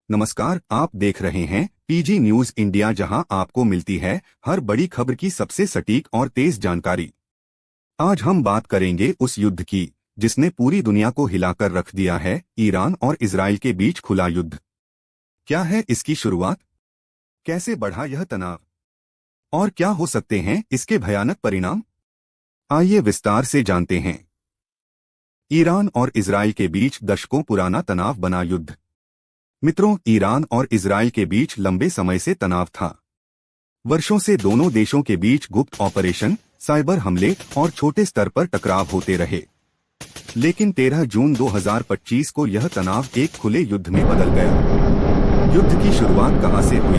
नमस्कार, आप देख रहे हैं पीजी न्यूज इंडिया, जहां आपको मिलती है हर बड़ी खबर की सबसे सटीक और तेज जानकारी। आज हम बात करेंगे उस युद्ध की जिसने पूरी दुनिया को हिलाकर रख दिया है, ईरान और इजराइल के बीच खुला युद्ध। क्या है इसकी शुरुआत, कैसे बढ़ा यह तनाव और क्या हो सकते हैं इसके भयानक परिणाम? आइए विस्तार से जानते हैं। ईरान और इजराइल के बीच दशकों पुराना तनाव बना युद्ध। मित्रों, ईरान और इजराइल के बीच लंबे समय से तनाव था। वर्षों से दोनों देशों के बीच गुप्त ऑपरेशन, साइबर हमले और छोटे स्तर पर टकराव होते रहे। लेकिन 13 जून 2025 को यह तनाव एक खुले युद्ध में बदल गया। युद्ध की शुरुआत कहां से हुई?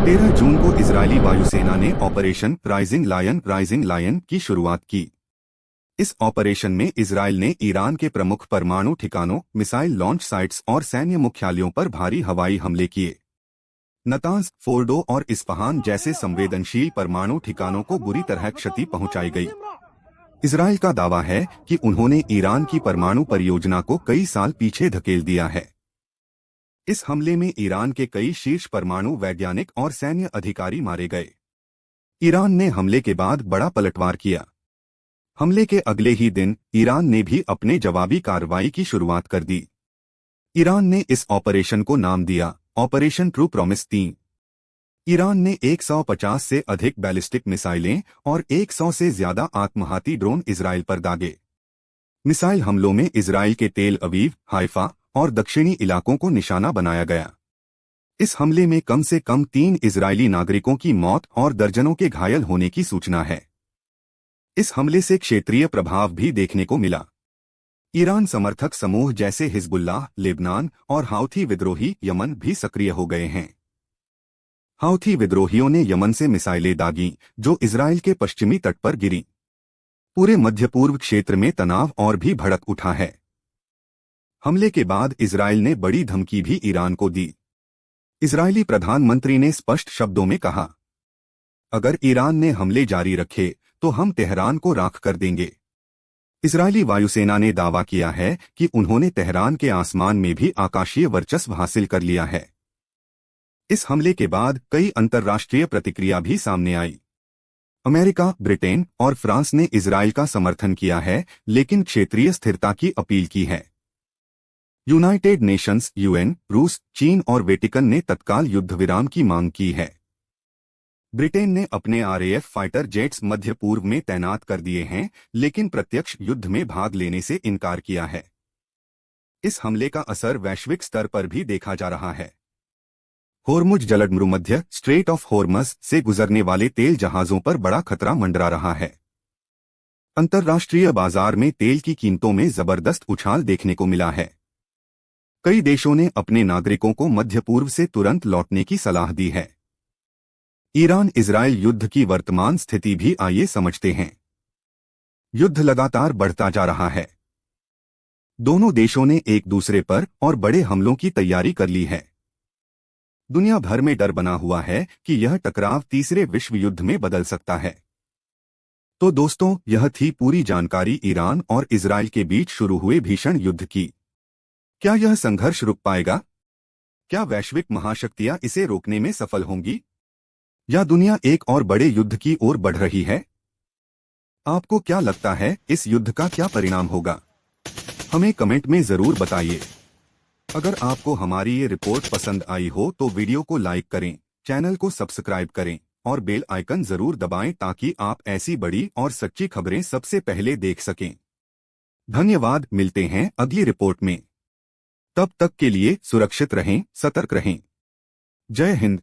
13 जून को इजरायली वायुसेना ने ऑपरेशन राइजिंग लायन की शुरुआत की। इस ऑपरेशन में इजराइल ने ईरान के प्रमुख परमाणु ठिकानों, मिसाइल लॉन्च साइट्स और सैन्य मुख्यालयों पर भारी हवाई हमले किए। नतांज, फोर्डो और इस्फहान जैसे संवेदनशील परमाणु ठिकानों को बुरी तरह क्षति पहुंचाई गई। इजराइल का दावा है कि उन्होंने ईरान की परमाणु परियोजना को कई साल पीछे धकेल दिया है। इस हमले में ईरान के कई शीर्ष परमाणु वैज्ञानिक और सैन्य अधिकारी मारे गए। ईरान ने हमले के बाद बड़ा पलटवार किया। हमले के अगले ही दिन ईरान ने भी अपने जवाबी कार्रवाई की शुरुआत कर दी। ईरान ने इस ऑपरेशन को नाम दिया ऑपरेशन ट्रू प्रॉमिस 3। ईरान ने 150 से अधिक बैलिस्टिक मिसाइलें और 100 से ज्यादा आत्मघाती ड्रोन इजराइल पर दागे। मिसाइल हमलों में इजराइल के तेल अवीव, हाइफा और दक्षिणी इलाकों को निशाना बनाया गया। इस हमले में कम से कम 3 इजरायली नागरिकों की मौत और दर्जनों के घायल होने की सूचना है। इस हमले से क्षेत्रीय प्रभाव भी देखने को मिला। ईरान समर्थक समूह जैसे हिजबुल्लाह, लेबनान और हाउथी विद्रोही यमन भी सक्रिय हो गए हैं। हाउथी विद्रोहियों ने यमन से मिसाइलें दागीं, जो इजराइल के पश्चिमी तट पर गिरी। पूरे मध्य पूर्व क्षेत्र में तनाव और भी भड़क उठा है। हमले के बाद इजराइल ने बड़ी धमकी भी ईरान को दी। इजरायली प्रधानमंत्री ने स्पष्ट शब्दों में कहा, अगर ईरान ने हमले जारी रखे तो हम तेहरान को राख कर देंगे। इजरायली वायुसेना ने दावा किया है कि उन्होंने तेहरान के आसमान में भी आकाशीय वर्चस्व हासिल कर लिया है। इस हमले के बाद कई अंतर्राष्ट्रीय प्रतिक्रिया भी सामने आई। अमेरिका, ब्रिटेन और फ्रांस ने इजराइल का समर्थन किया है, लेकिन क्षेत्रीय स्थिरता की अपील की है। यूनाइटेड नेशंस, यूएन, रूस, चीन और वेटिकन ने तत्काल युद्ध विराम की मांग की है। ब्रिटेन ने अपने आरएएफ फाइटर जेट्स मध्य पूर्व में तैनात कर दिए हैं, लेकिन प्रत्यक्ष युद्ध में भाग लेने से इनकार किया है। इस हमले का असर वैश्विक स्तर पर भी देखा जा रहा है। होर्मुज जलसंधि स्ट्रेट ऑफ होर्मज से गुजरने वाले तेल जहाजों पर बड़ा खतरा मंडरा रहा है। अंतर्राष्ट्रीय बाजार में तेल की कीमतों में जबरदस्त उछाल देखने को मिला है। कई देशों ने अपने नागरिकों को मध्य पूर्व से तुरंत लौटने की सलाह दी है। ईरान इजराइल युद्ध की वर्तमान स्थिति भी आइए समझते हैं। युद्ध लगातार बढ़ता जा रहा है। दोनों देशों ने एक दूसरे पर और बड़े हमलों की तैयारी कर ली है। दुनिया भर में डर बना हुआ है कि यह टकराव तीसरे विश्व युद्ध में बदल सकता है। तो दोस्तों, यह थी पूरी जानकारी ईरान और इजराइल के बीच शुरू हुए भीषण युद्ध की। क्या यह संघर्ष रुक पाएगा? क्या वैश्विक महाशक्तियां इसे रोकने में सफल होंगी, या दुनिया एक और बड़े युद्ध की ओर बढ़ रही है? आपको क्या लगता है, इस युद्ध का क्या परिणाम होगा? हमें कमेंट में जरूर बताइए। अगर आपको हमारी ये रिपोर्ट पसंद आई हो तो वीडियो को लाइक करें, चैनल को सब्सक्राइब करें और बेल आइकन जरूर दबाएं ताकि आप ऐसी बड़ी और सच्ची खबरें सबसे पहले देख सकें। धन्यवाद, मिलते हैं अगली रिपोर्ट में। तब तक के लिए सुरक्षित रहें, सतर्क रहें। जय हिंद।